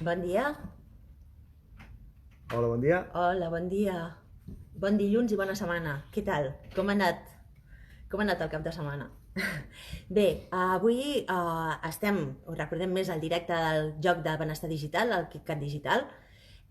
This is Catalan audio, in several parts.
Bon dia. Hola, bon dia. Hola, bon dia. Bon dilluns i bona setmana. Què tal? Com ha anat? Com ha anat el cap de setmana? Bé, avui us recordem més el directe del joc de benestar digital, el KitKat Digital,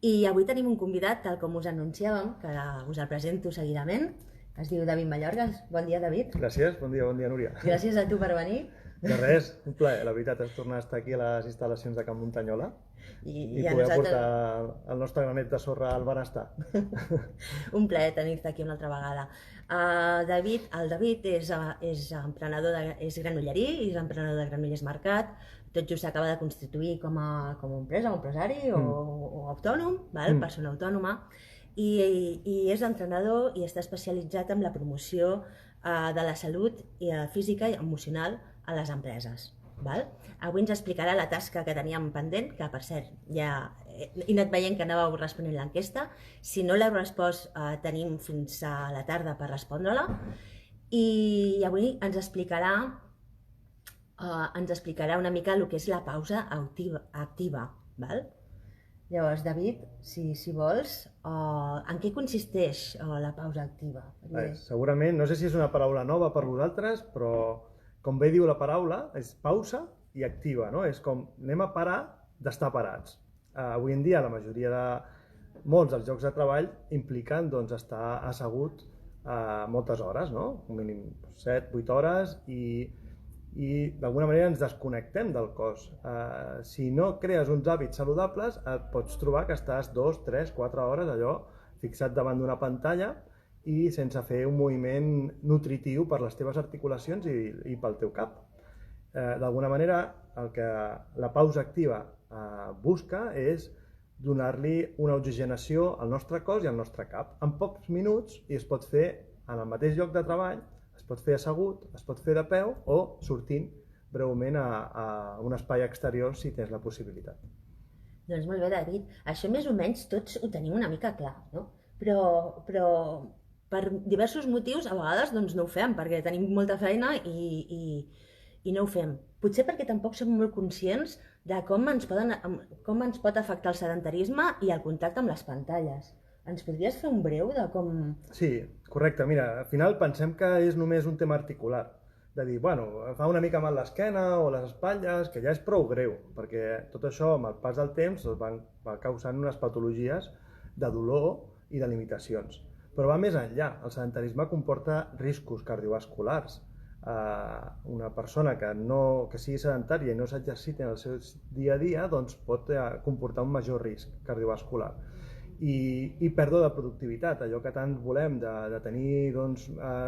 i avui tenim un convidat, tal com us anunciàvem, que us el presento seguidament, que es diu David Mallorgas. Bon dia, David. Gràcies, bon dia, Núria. Gràcies a tu per venir. De res, un plaer. La veritat és tornar a estar aquí a les instal·lacions de Can Muntanyola i a poder nosaltres aportar el nostre granet de sorra al benestar. un plaer tenir-te aquí una altra vegada. El David és emprenedor, és granollerí, és emprenedor de Granollers Mercat, tot just s'acaba de constituir com a empresa, o empresari o autònom, persona autònoma, i és entrenador i està especialitzat en la promoció de la salut física i emocional a les empreses. Avui ens explicarà la tasca que teníem pendent, que per cert ja he anat veient que anàveu responent l'enquesta. Si no l'heu respost, tenim fins a la tarda per respondre-la. I avui ens explicarà una mica el que és la pausa activa. Llavors, David, si vols, en què consisteix la pausa activa? Segurament, no sé si és una paraula nova per vosaltres, però com bé diu la paraula, és pausa i activa, no? És com anem a parar d'estar parats. Avui en dia la majoria de molts dels llocs de treball impliquen estar assegut moltes hores, no? Un mínim 7-8 hores i d'alguna manera ens desconnectem del cos. Si no crees uns hàbits saludables, et pots trobar que estàs 2, 3, 4 hores allò fixat davant d'una pantalla i sense fer un moviment nutritiu per les teves articulacions i pel teu cap. D'alguna manera, el que la pausa activa busca és donar-li una oxigenació al nostre cos i al nostre cap en pocs minuts, i es pot fer en el mateix lloc de treball, es pot fer assegut, es pot fer de peu o sortint breument a un espai exterior si tens la possibilitat. Doncs molt bé, David. Això més o menys tots ho tenim una mica clar, no? Però per diversos motius a vegades no ho fem, perquè tenim molta feina i no ho fem. Potser perquè tampoc som molt conscients de com ens pot afectar el sedentarisme i el contacte amb les pantalles. Ens podries fer un breu de com... Sí, correcte. Mira, al final pensem que és només un tema articular. De dir, bueno, fa una mica mal l'esquena o les espatlles, que ja és prou greu, perquè tot això, amb el pas del temps, va causant unes patologies de dolor i de limitacions. Però va més enllà. El sedentarisme comporta riscos cardiovasculars. Una persona que sigui sedentària i no s'exerciti en el seu dia a dia pot comportar un major risc cardiovascular i pèrdua de productivitat, allò que tant volem de tenir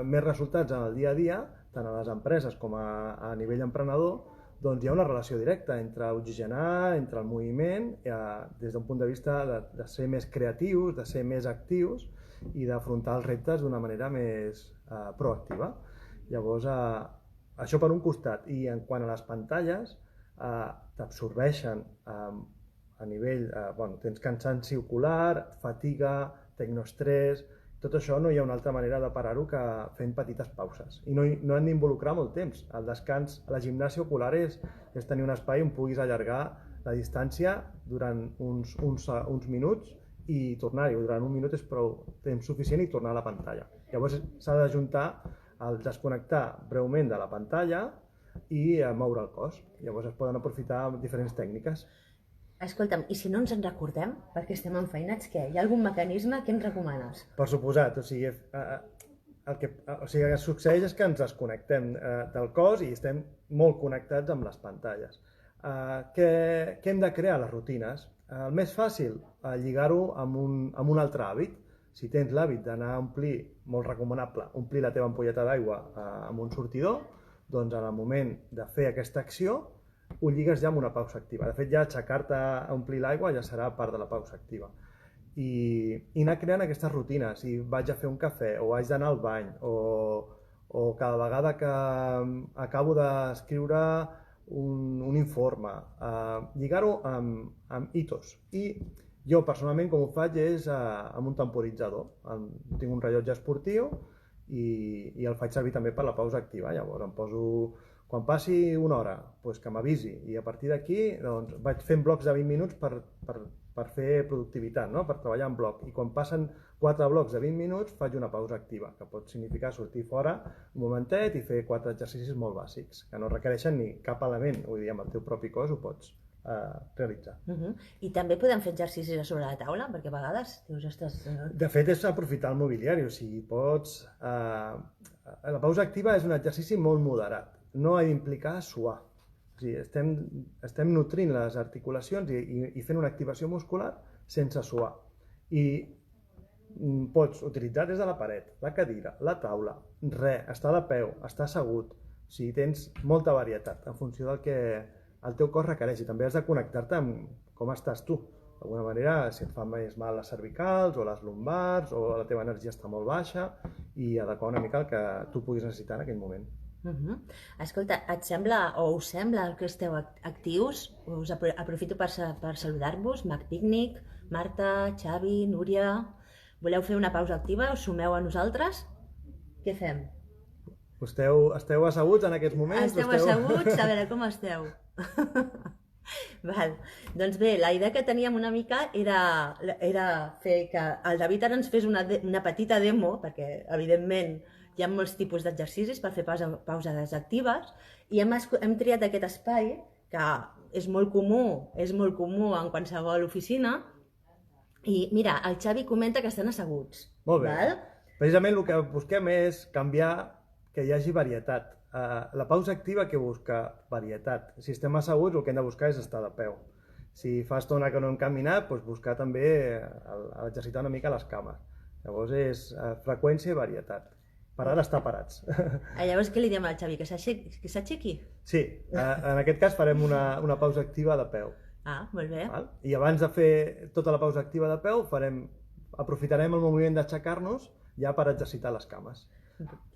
més resultats en el dia a dia, tant a les empreses com a nivell emprenedor. Hi ha una relació directa entre oxigenar, entre el moviment, des d'un punt de vista de ser més creatius, de ser més actius i d'afrontar els reptes d'una manera més proactiva. Llavors, això per un costat. I en quant a les pantalles, t'absorbeixen a nivell, tens cansanci ocular, fatiga, tecnoestrès. Tot això no hi ha una altra manera de parar-ho que fent petites pauses. I no han d'involucrar molt temps. El descans a la gimnàsia ocular és tenir un espai on puguis allargar la distància durant uns minuts i tornar-hi. Durant un minut és prou temps suficient i tornar a la pantalla. Llavors s'ha d'ajuntar el desconnectar breument de la pantalla i moure el cos. Llavors es poden aprofitar diferents tècniques. Escolta'm, i si no ens en recordem, perquè estem enfeinats, què? Hi ha algun mecanisme? Què ens recomanes? Per suposat, el que succeeix és que ens desconnectem del cos i estem molt connectats amb les pantalles. Què hem de crear? Les rutines. El més fàcil, lligar-ho amb un altre hàbit. Si tens l'hàbit d'anar a omplir, molt recomanable, omplir la teva ampolleta d'aigua amb un sortidor, doncs en el moment de fer aquesta acció ho lligues ja amb una pausa activa. De fet, ja aixecar-te a omplir l'aigua ja serà part de la pausa activa. I anar creant aquestes rutines. Si vaig a fer un cafè, o haig d'anar al bany, o cada vegada que acabo d'escriure un informe, lligar-ho amb hitos. I jo, personalment, com ho faig és amb un temporitzador. Tinc un rellotge esportiu i el faig servir també per la pausa activa. Llavors em poso Quan passi una hora, doncs que m'avisi, i a partir d'aquí doncs, vaig fent blocs de 20 minuts per fer productivitat, no? Per treballar en bloc. I quan passen 4 blocs de 20 minuts faig una pausa activa, que pot significar sortir fora un momentet i fer 4 exercicis molt bàsics, que no requereixen ni cap element, vull dir, amb el teu propi cos ho pots realitzar. I també podem fer exercicis a sobre la taula, perquè a vegades dius, ostres... De fet, és aprofitar el mobiliari, o sigui, pots... La pausa activa és un exercici molt moderat, no ha d'implicar suar. O sigui, estem nutrint les articulacions i fent una activació muscular sense suar. I pots utilitzar des de la paret, la cadira, la taula, estar de peu, estar assegut. O sigui, tens molta varietat en funció del que el teu cos requereix. I també has de connectar-te amb com estàs tu. D'alguna manera, si et fa més mal les cervicals o les lumbars o la teva energia està molt baixa, i adequar una mica el que tu puguis necessitar en aquell moment. Escolta, et sembla o us sembla que esteu actius? Us aprofito per saludar-vos. Mac Pícnic, Marta, Xavi, Núria... Voleu fer una pausa activa? Us sumeu a nosaltres? Què fem? Esteu asseguts en aquests moments? Esteu asseguts? A veure, com esteu? Val. Doncs bé, la idea que teníem una mica era fer que el David ara ens fes una petita demo, perquè evidentment hi ha molts tipus d'exercicis per fer pauses actives, i hem triat aquest espai, que és molt comú en qualsevol oficina, i mira, el Xavi comenta que estan asseguts. Molt bé. Val? Precisament el que busquem és canviar, que hi hagi varietat. La pausa activa que busca varietat. Si estem asseguts, el que hem de buscar és estar de peu. Si fa estona que no hem caminat, doncs buscar també exercitar una mica les cames. Llavors és freqüència i varietat. Per ara estar parats. Llavors què li diem al Xavi? Que s'aixequi? Sí, en aquest cas farem una pausa activa de peu. Molt bé. I abans de fer tota la pausa activa de peu, aprofitarem el moviment d'aixecar-nos ja per exercitar les cames.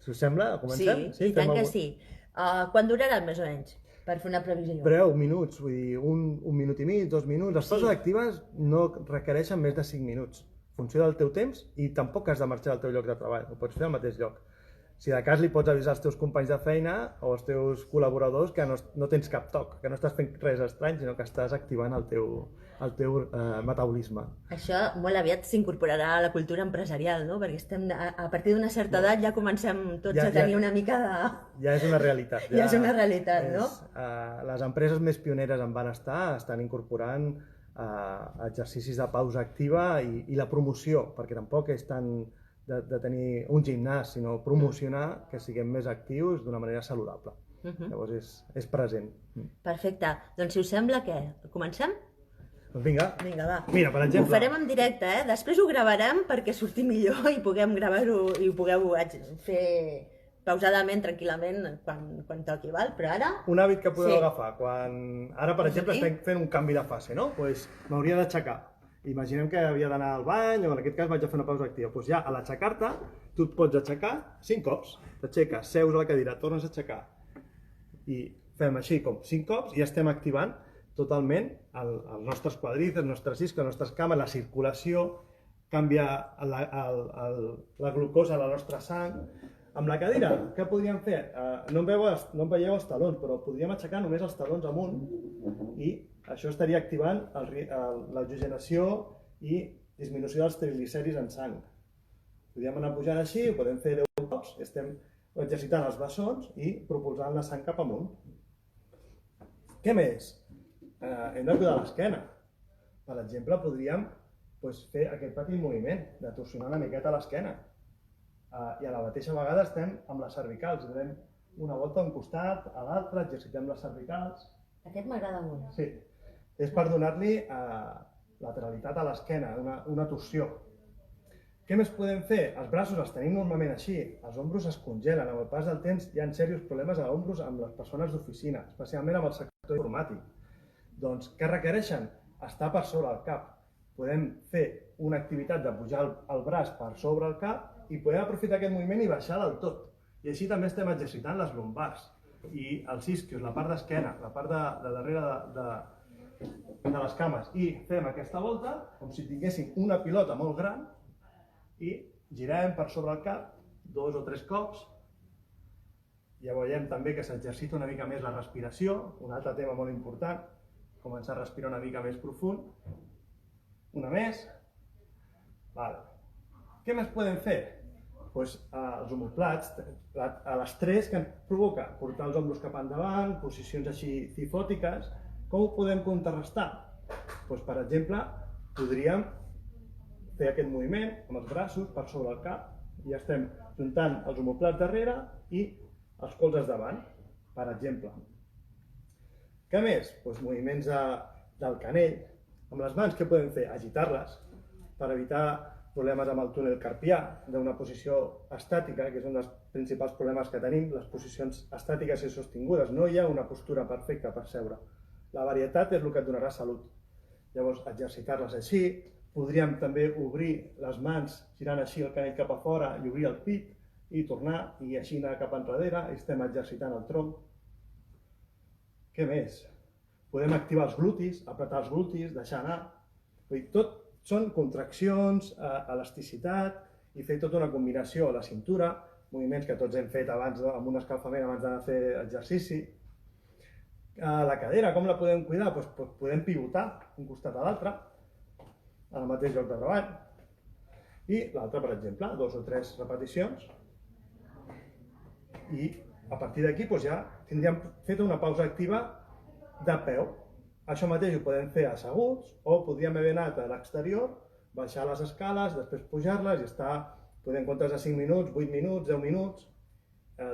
Si us sembla, comencem? Sí, i tant que sí. Quan durarà més o menys, per fer una previsió? Breu, minuts, vull dir, un minut i mig, 2 minuts. Les pauses actives no requereixen més de 5 minuts, en funció del teu temps, i tampoc has de marxar del teu lloc de treball, ho pots fer al mateix lloc. Si de cas li pots avisar als teus companys de feina o als teus col·laboradors que no tens cap toc, que no estàs fent res estrany, sinó que estàs activant el teu metabolisme. Això molt aviat s'incorporarà a la cultura empresarial, no? Perquè a partir d'una certa edat ja comencem tots a tenir una mica de... Ja és una realitat. Ja és una realitat, no? Les empreses més pioneres en benestar estan incorporant exercicis de pausa activa i la promoció, perquè tampoc és tant de tenir un gimnàs, sinó promocionar que siguem més actius d'una manera saludable. Llavors és present. Perfecte. Doncs si us sembla, què? Comencem? Doncs vinga. Vinga, va. Mira, per exemple... Ho farem en directe, Després ho gravarem perquè surti millor i puguem gravar-ho i ho pugueu fer pausadament, tranquil·lament, quan toqui, val? Però ara... Un hàbit que podeu agafar. Ara, per exemple, estem fent un canvi de fase, no? Doncs m'hauria d'aixecar. Imaginem que havia d'anar al bany, o en aquest cas vaig a fer una pausa activa. Doncs ja, a l'aixecar-te, tu et pots aixecar 5 cops. T'aixeques, seus a la cadira, tornes a aixecar. I fem així com 5 cops i estem activant totalment els nostres quadríceps, els nostres isques, les nostres cames, la circulació, canvia la glucosa a la nostra sang. Amb la cadira, què podríem fer? No em veieu els talons, però podríem aixecar només els talons amunt i això estaria activant l'oxigenació i disminució dels triglicèrids en sang. Podríem anar pujant així, ho podem fer 10 cops, estem exercitant els bessons i propulsant la sang cap amunt. Què més? Hem de cuidar l'esquena. Per exemple, podríem fer aquest petit moviment de torsionar una miqueta l'esquena. I a la mateixa vegada estem amb les cervicals. Donem una volta a un costat, a l'altre, exercitem les cervicals. Aquest m'agrada molt. Sí. És per donar-li lateralitat a l'esquena, una torsió. Què més podem fer? Els braços els tenim normalment així, els ombros es congelen. Amb el pas del temps hi ha serios problemes a ombros amb les persones d'oficina, especialment amb el sector informàtic. Doncs què requereixen? Estar per sobre el cap. Podem fer una activitat de pujar el braç per sobre el cap i podem aprofitar aquest moviment i baixar del tot. I així també estem exercitant les lumbars i els isquios, la part d'esquena, la part de darrere de les cames. I fem aquesta volta com si tinguéssim una pilota molt gran i girem per sobre el cap 2 o 3 cops Ja veiem també que s'exercita una mica més la respiració, un altre tema molt important, començar a respirar una mica més profund. Una més. Vale. Què més podem fer? Pues, els omoplats, l'estrès que ens provoca portar els ombros cap endavant, posicions així cifòtiques, com ho podem contrarrestar? Pues, per exemple, podríem fer aquest moviment amb els braços per sobre el cap i estem juntant els omoplats darrere i els colzes davant, per exemple. Què més? Pues, moviments del canell. Amb les mans què podem fer? Agitar-les per evitar problemes amb el túnel carpià d'una posició estàtica, que és un dels principals problemes que tenim, les posicions estàtiques i sostingudes. No hi ha una postura perfecta per seure. La varietat és el que et donarà salut. Llavors, exercitar-les així. Podríem també obrir les mans, girant així el canell cap a fora i obrir el pit i tornar i així anar cap enrere i estem exercitant el tronc. Què més? Podem activar els glutis, apretar els glutis, deixar anar. Vull dir, tot són contraccions, elasticitat i fer tota una combinació a la cintura, moviments que tots hem fet abans amb un escalfament abans d'anar a fer exercici. La cadera, com la podem cuidar? Doncs podem pivotar un costat a l'altre, al mateix lloc de treball. I l'altre, per exemple, 2 o 3 repeticions. I a partir d'aquí ja tindríem fet una pausa activa de peu. Això mateix ho podem fer asseguts o podríem haver anat a l'exterior, baixar les escales, després pujar-les i estar, podem comptar de 5 minuts, 8 minuts, 10 minuts,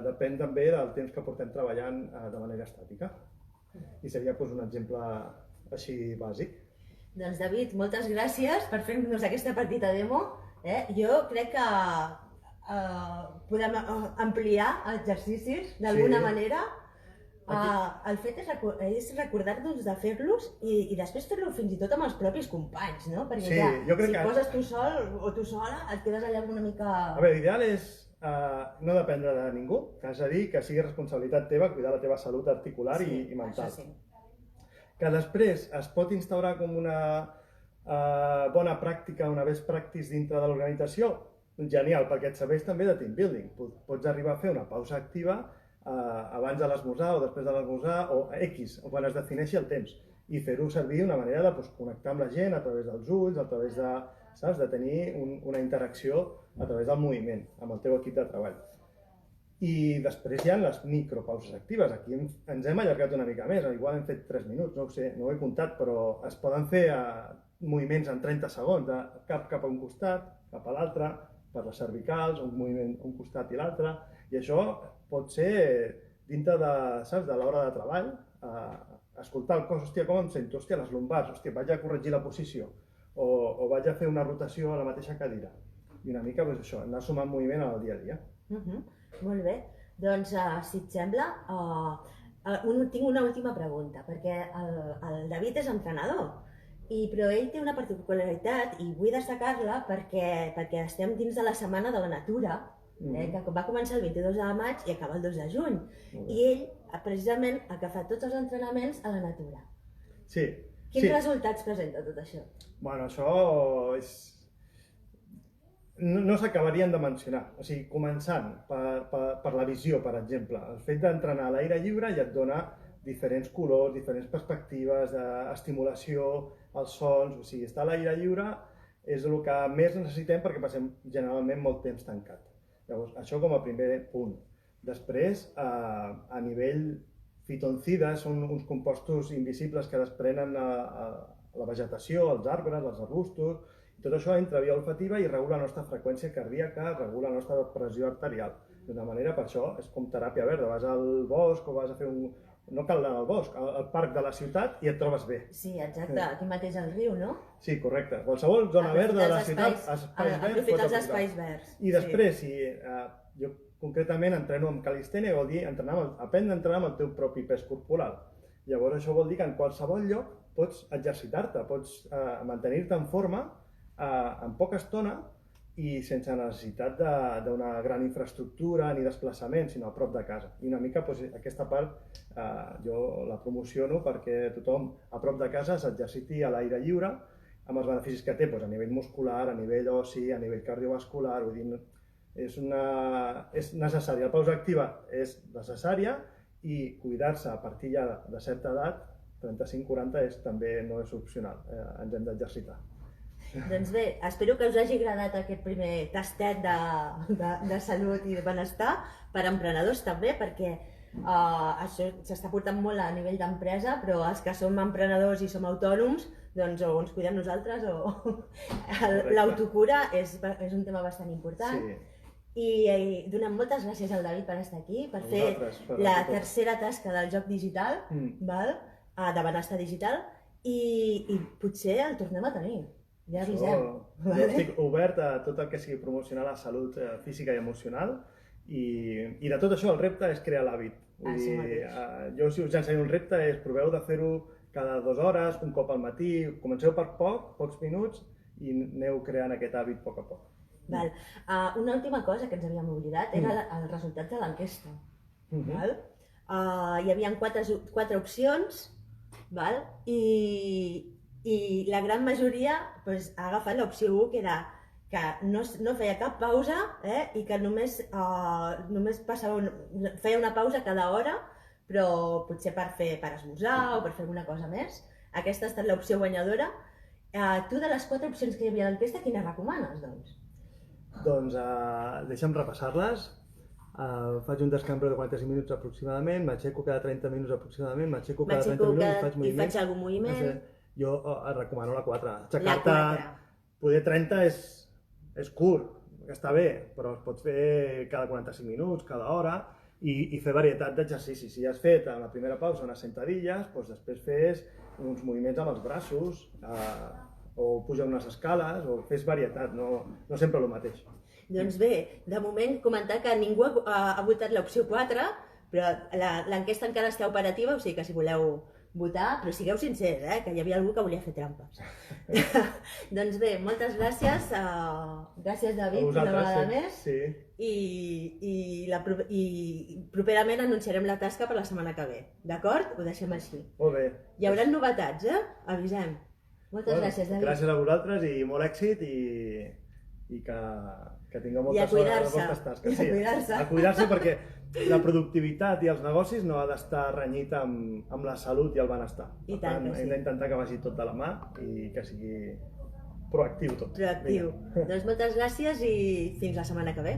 depèn també del temps que portem treballant de manera estàtica. I seria un exemple així bàsic. Doncs David, moltes gràcies per fer-nos aquesta petita demo. Jo crec que podem ampliar exercicis d'alguna manera. El fet és recordar-nos de fer-los i després fer-lo fins i tot amb els propis companys, no? Perquè si poses tu sol o tu sola et quedes allà una mica... A veure, l'ideal és no dependre de ningú, és a dir, que sigui responsabilitat teva cuidar la teva salut articular i mental. Que després es pot instaurar com una bona pràctica, una best practice dintre de l'organització, genial, perquè et serveix també de team building. Pots arribar a fer una pausa activa abans de l'esmorzar o després de l'esmorzar o X, o quan es defineixi el temps, i fer-ho servir una manera de connectar amb la gent a través dels ulls, a través de tenir una interacció a través del moviment amb el teu equip de treball. I després hi ha les micropauses actives. Aquí ens hem allargat una mica més, igual hem fet 3 minuts, no ho sé, no ho he comptat, però es poden fer moviments en 30 segons, de cap a un costat, cap a l'altre, per les cervicals, un moviment un costat i l'altre, i això pot ser dintre de l'hora de treball, escoltar el cos, hòstia, com em sento, hòstia, les lumbars, hòstia, vaig a corregir la posició, o vaig a fer una rotació a la mateixa cadira. I una mica, doncs això, anar sumant moviment al dia a dia. Molt bé, doncs si et sembla, tinc una última pregunta, perquè el David és entrenador, però ell té una particularitat i vull destacar-la perquè estem dins de la Setmana de la Natura, que va començar el 22 de maig i acaba el 2 de juny. I ell, precisament, ha agafat tots els entrenaments a la natura. Sí. Quins resultats presenta tot això? Bueno, això no s'acabarien de mencionar. O sigui, començant per la visió, per exemple. El fet d'entrenar a l'aire lliure ja et dona diferents colors, diferents perspectives, estimulació, els sons. O sigui, estar a l'aire lliure és el que més necessitem perquè passem generalment molt temps tancat. Llavors, això com a primer punt. Després, a nivell fitoncides, són uns compostos invisibles que desprenen la vegetació, els arbres, els arbustos, i tot això entra via olfativa i regula la nostra freqüència cardíaca, regula la nostra pressió arterial. D'una manera, per això, és com teràpia verda. Vas al bosc o vas a fer no cal anar al bosc, al parc de la ciutat i et trobes bé. Sí, exacte, aquí mateix al riu, no? Sí, correcte. Qualsevol zona verda de la ciutat, aprofitar els espais verds. I després, jo concretament entreno amb calistènia, vol dir aprendre a entrenar amb el teu propi pes corporal. Llavors això vol dir que en qualsevol lloc pots exercitar-te, pots mantenir-te en forma en poca estona i sense necessitat d'una gran infraestructura ni desplaçament, sinó a prop de casa. I una mica aquesta part jo la promociono perquè tothom a prop de casa s'exerciti a l'aire lliure amb els beneficis que té a nivell muscular, a nivell ossi, a nivell cardiovascular, vull dir, és necessària. La pausa activa és necessària i cuidar-se a partir ja de certa edat, 35-40, també no és opcional, ens hem d'exercitar. Doncs bé, espero que us hagi agradat aquest primer tastet de salut i de benestar per emprenedors també, perquè això s'està portant molt a nivell d'empresa, però els que som emprenedors i som autònoms, doncs o ens cuidem nosaltres o l'autocura és un tema bastant important. Sí. I donem moltes gràcies al David per estar aquí, per fer la tercera tasca del joc digital, de benestar digital, i potser el tornem a tenir. Ja avisem. Jo estic obert a tot el que sigui promocionar la salut física i emocional i de tot això el repte és crear l'hàbit. Jo si us ensenyo un repte és proveu de fer-ho cada 2 hores, un cop al matí, comenceu per pocs minuts i aneu creant aquest hàbit a poc a poc. Una última cosa que ens havíem oblidat era el resultat de l'enquesta. Hi havia 4 opcions i la gran majoria ha agafat l'opció 1, que era que no feia cap pausa i que només feia una pausa cada hora, però potser per esmorzar o per fer alguna cosa més. Aquesta ha estat l'opció guanyadora. Tu, de les 4 opcions que hi havia a l'enquesta, quines recomanes, doncs? Doncs deixa'm repassar-les. Faig un descambro de 45 minuts aproximadament, m'aixeco cada 30 minuts aproximadament, m'aixeco cada 30 minuts i faig algun moviment. Jo recomano la 4. Aixecar-te, poder 30 és curt, que està bé, però es pot fer cada 45 minuts, cada hora, i fer varietat d'exercicis. Si has fet a la primera pausa unes sentadilles, doncs després fes uns moviments amb els braços, o pujar unes escales, o fes varietat, no sempre el mateix. Doncs bé, de moment comentar que ningú ha votat l'opció 4, però l'enquesta encara està operativa, o sigui que si voleu votar, però sigueu sincers, que hi havia algú que volia fer trampes. Doncs bé, moltes gràcies. Gràcies, David, una vegada més. I properament anunciarem la tasca per la setmana que ve. D'acord? Ho deixem així. Molt bé. Hi haurà novetats, Avisem. Moltes gràcies, David. Gràcies a vosaltres i molt èxit i que tingueu molta sort a les vostres tasques. I a cuidar-se. A cuidar-se perquè la productivitat i els negocis no ha d'estar renyit amb la salut i el benestar. Per tant, hem d'intentar que vagi tot de la mà i que sigui proactiu tot. Proactiu. Doncs moltes gràcies i fins la setmana que ve.